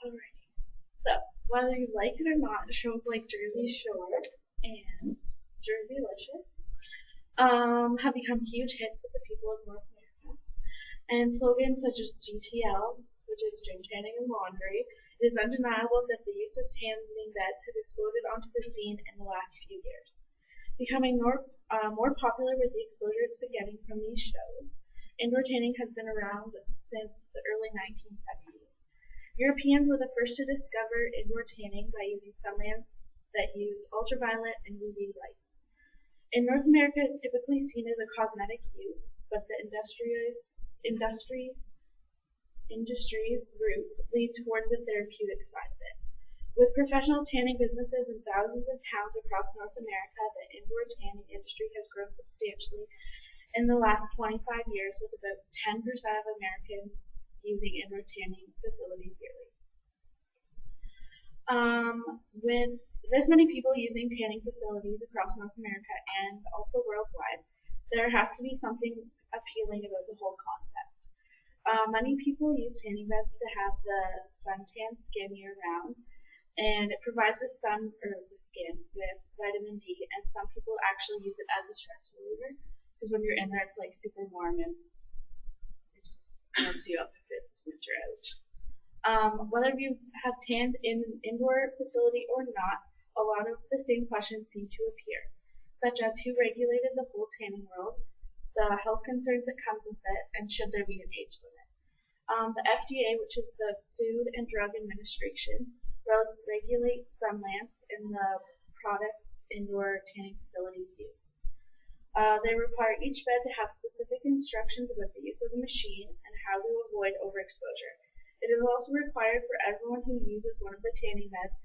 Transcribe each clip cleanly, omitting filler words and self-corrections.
Alrighty. So, whether you like it or not, shows like Jersey Shore and Jerseylicious have become huge hits with the people of North America. And slogans such as GTL, which is drink, tanning, and laundry, it is undeniable that the use of tanning beds has exploded onto the scene in the last few years, becoming more popular with the exposure it's been getting from these shows. Indoor tanning has been around since the early 1970s. Europeans were the first to discover indoor tanning by using sun lamps that used ultraviolet and UV lights. In North America, it's typically seen as a cosmetic use, but the industry's roots lead towards the therapeutic side of it. With professional tanning businesses in thousands of towns across North America, the indoor tanning industry has grown substantially in the last 25 years, with about 10% of Americans using indoor tanning facilities yearly. With this many people using tanning facilities across North America and also worldwide, there has to be something appealing about the whole concept. Many people use tanning beds to have the suntan skin year round, and it provides the sun or the skin with vitamin D, and some people actually use it as a stress reliever because when you're in there, it's like super warm and it just warms you up if it's winter out. Whether you have tanned in an indoor facility or not, a lot of the same questions seem to appear, such as who regulated the whole tanning world, the health concerns that comes with it, and should there be an age limit. The FDA, which is the Food and Drug Administration, regulates sun lamps in the products indoor tanning facilities use. They require each bed to have specific instructions about the use of the machine and how to avoid overexposure. It is also required for everyone who uses one of the tanning beds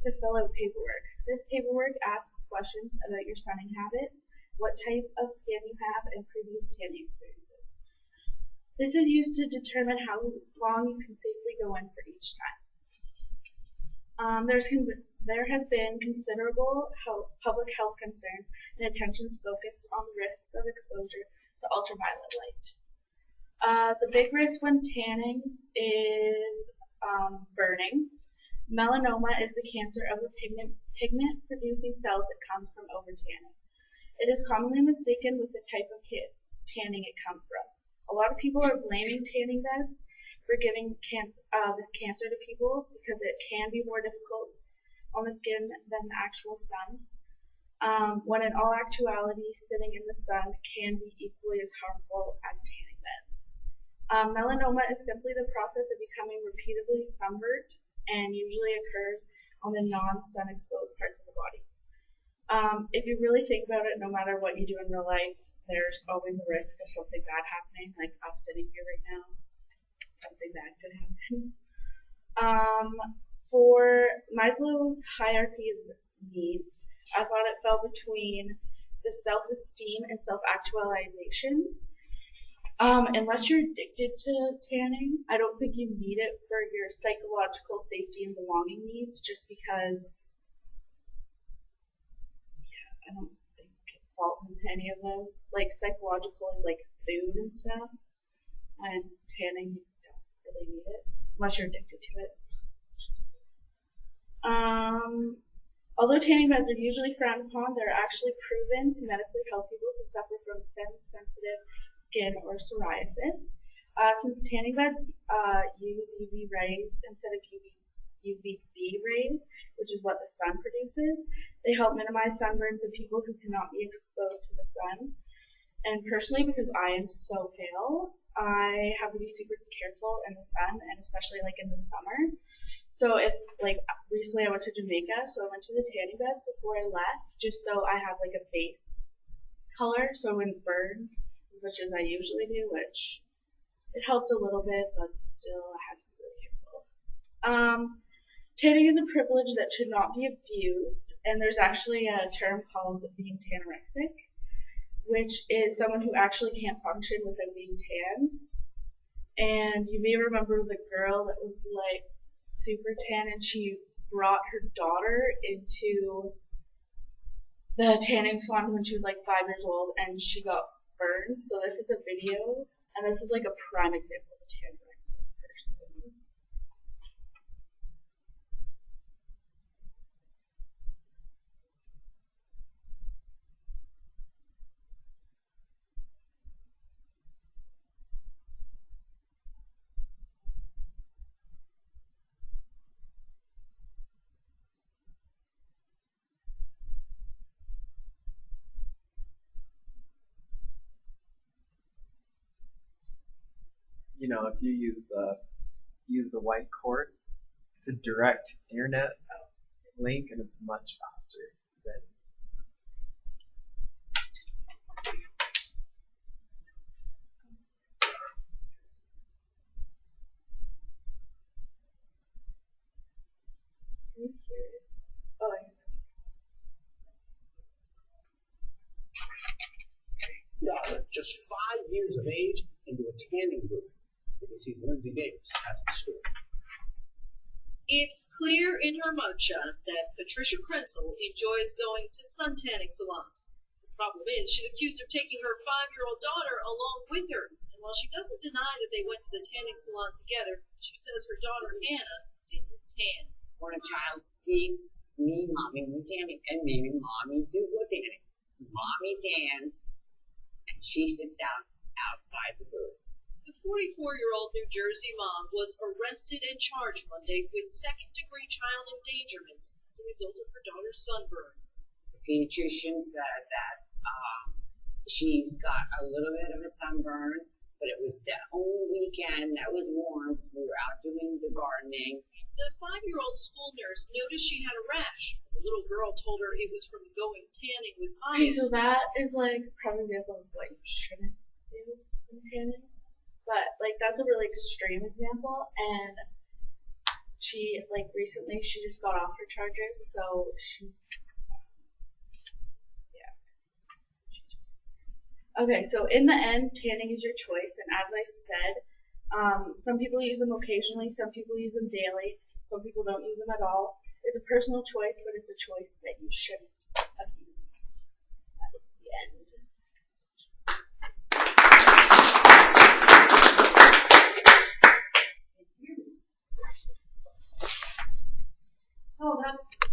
to fill out paperwork. This paperwork asks questions about your sunning habits, what type of skin you have, and previous tanning experiences. This is used to determine how long you can safely go in for each time. There has been considerable public health concerns and attentions focused on the risks of exposure to ultraviolet light. The big risk when tanning is burning. Melanoma is the cancer of the pigment-producing cells that comes from over-tanning. It is commonly mistaken with the type of tanning it comes from. A lot of people are blaming tanning beds for giving this cancer to people because it can be more difficult on the skin than the actual sun, when in all actuality, sitting in the sun can be equally as harmful as tanning beds. Melanoma is simply the process of becoming repeatedly sunburnt and usually occurs on the non-sun exposed parts of the body. If you really think about it, no matter what you do in real life, there's always a risk of something bad happening, like us sitting here right now. Something bad could happen. For Maslow's hierarchy of needs, I thought it fell between the self-esteem and self-actualization. Unless you're addicted to tanning, I don't think you need it for your psychological safety and belonging needs, just because, I don't think it falls into any of those. Like, psychological is like food and stuff, and tanning, you don't really need it, unless you're addicted to it. Although tanning beds are usually frowned upon, they're actually proven to medically help people who suffer from sensitive skin or psoriasis. Since tanning beds use UV rays instead of UVB rays, which is what the sun produces, they help minimize sunburns of people who cannot be exposed to the sun. And personally, because I am so pale, I have to be super careful in the sun, and especially like in the summer. So if, like, recently I went to Jamaica, so I went to the tanning beds before I left, just so I have like a base color, so I wouldn't burn as much as I usually do, which it helped a little bit, but still I had to be really careful. Tanning is a privilege that should not be abused, and there's actually a term called being tanorexic, which is someone who actually can't function without being tan. And you may remember the girl that was like super tan, and she brought her daughter into the tanning salon when she was like 5 years old, and she got burned. So this is a video, and this is like a prime example of a tanorexic person. if you use the white cord, it's a direct internet link, and it's much faster than. Can you hear it? Oh, I can Daughter, just 5 years of age, into a tanning booth. ABC's Lindsay Davis has the story. It's clear in her mugshot that Patricia Krenzel enjoys going to sun tanning salons. The problem is she's accused of taking her 5-year-old daughter along with her. And while she doesn't deny that they went to the tanning salon together, she says her daughter Anna didn't tan. When a child speaks, me, mommy, we tanning, and me, mommy, do go tanning. Mommy tans, and she sits outside the booth. The 44-year-old New Jersey mom was arrested and charged Monday with second-degree child endangerment as a result of her daughter's sunburn. The pediatrician said that she's got a little bit of a sunburn, but it was the only weekend that was warm. We were out doing the gardening. The 5-year-old school nurse noticed she had a rash. The little girl told her it was from going tanning with Okay, Aya. so that is like a prime example of what you shouldn't do in tanning. But like that's a really extreme example, and she recently she just got off her charges, so Okay, so in the end, tanning is your choice, and as I said, some people use them occasionally, some people use them daily, some people don't use them at all. It's a personal choice, but it's a choice that you shouldn't have used. That was the end.